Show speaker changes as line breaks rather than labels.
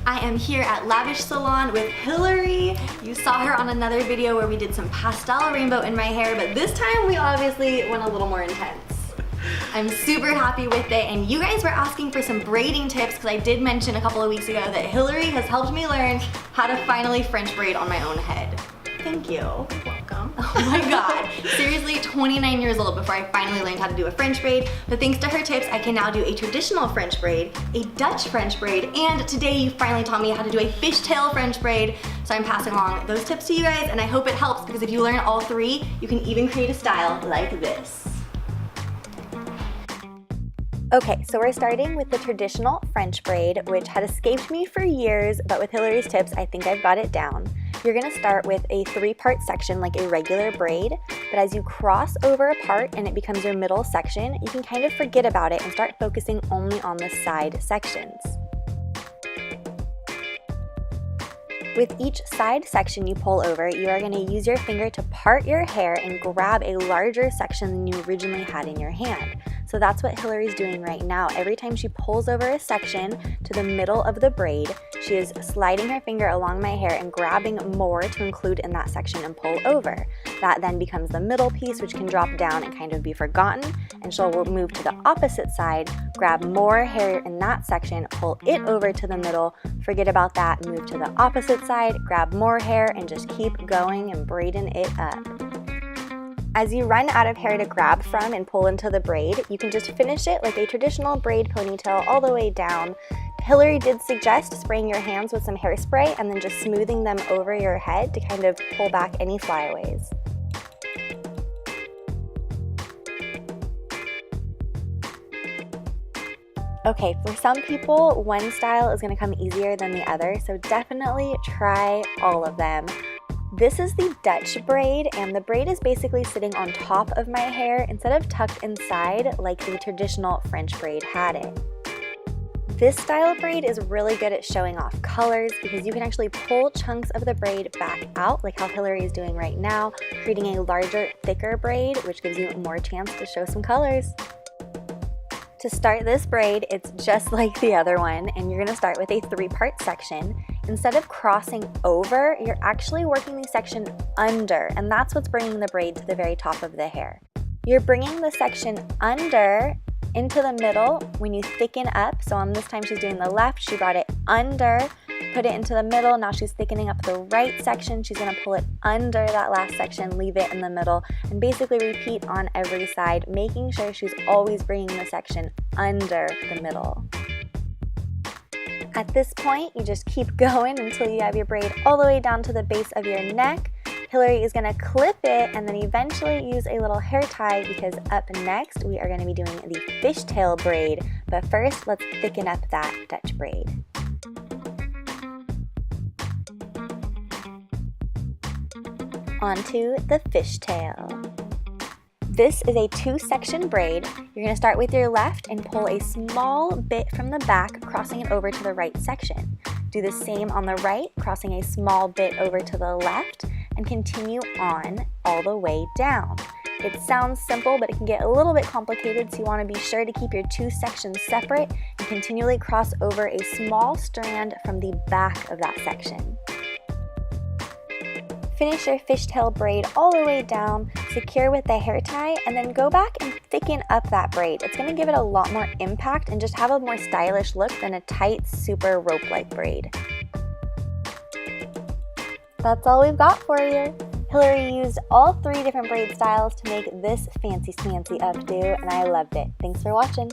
I am here at Lavish Salon with Hilary. You saw her on another video where we did some pastel rainbow in my hair, but this time we obviously went a little more intense. I'm super happy with it, and you guys were asking for some braiding tips because I did mention a couple of weeks ago that Hilary has helped me learn how to finally French braid on my own head. Thank you. Welcome. Oh my god. Seriously, 29 years old before I finally learned how to do a French braid, but thanks to her tips, I can now do a traditional French braid, a Dutch French braid, and today you finally taught me how to do a fishtail French braid, so I'm passing along those tips to you guys, and I hope it helps because if you learn all three, you can even create a style like this. Okay, so we're starting with the traditional French braid, which had escaped me for years, but with Hilary's tips, I think I've got it down. You're gonna start with a 3-part section like a regular braid, but as you cross over a part and it becomes your middle section, you can kind of forget about it and start focusing only on the side sections. With each side section you pull over, you are going to use your finger to part your hair and grab a larger section than you originally had in your hand. So that's what Hilary's doing right now. Every time she pulls over a section to the middle of the braid, she is sliding her finger along my hair and grabbing more to include in that section and pull over. That then becomes the middle piece, which can drop down and kind of be forgotten, and she'll move to the opposite side, grab more hair in that section, pull it over to the middle, forget about that, move to the opposite side, grab more hair, and just keep going and braiding it up. As you run out of hair to grab from and pull into the braid, you can just finish it like a traditional braid ponytail all the way down. Hilary did suggest spraying your hands with some hairspray and then just smoothing them over your head to kind of pull back any flyaways. Okay, for some people, one style is going to come easier than the other, so definitely try all of them. This is the Dutch braid, and the braid is basically sitting on top of my hair instead of tucked inside like the traditional French braid had it. This style of braid is really good at showing off colors because you can actually pull chunks of the braid back out like how Hilary is doing right now, creating a larger, thicker braid, which gives you more chance to show some colors. To start this braid, it's just like the other one, and you're going to start with a 3-part section. Instead of crossing over, you're actually working the section under, and that's what's bringing the braid to the very top of the hair. You're bringing the section under into the middle when you thicken up. So on this time she's doing the left, she brought it under, put it into the middle. Now she's thickening up the right section. She's going to pull it under that last section, leave it in the middle, and basically repeat on every side, making sure she's always bringing the section under the middle. At this point, you just keep going until you have your braid all the way down to the base of your neck. Hilary is going to clip it and then eventually use a little hair tie because up next we are going to be doing the fishtail braid. But first, let's thicken up that Dutch braid. Onto the fishtail. This is a 2-section braid. You're going to start with your left and pull a small bit from the back, crossing it over to the right section. Do the same on the right, crossing a small bit over to the left, and continue on all the way down. It sounds simple, but it can get a little bit complicated, so you want to be sure to keep your 2 sections separate and continually cross over a small strand from the back of that section. Finish your fishtail braid all the way down, secure with the hair tie, and then go back and thicken up that braid. It's going to give it a lot more impact and just have a more stylish look than a tight, super rope-like braid. That's all we've got for you. Hilary used all 3 different braid styles to make this fancy smancy updo, and I loved it. Thanks for watching.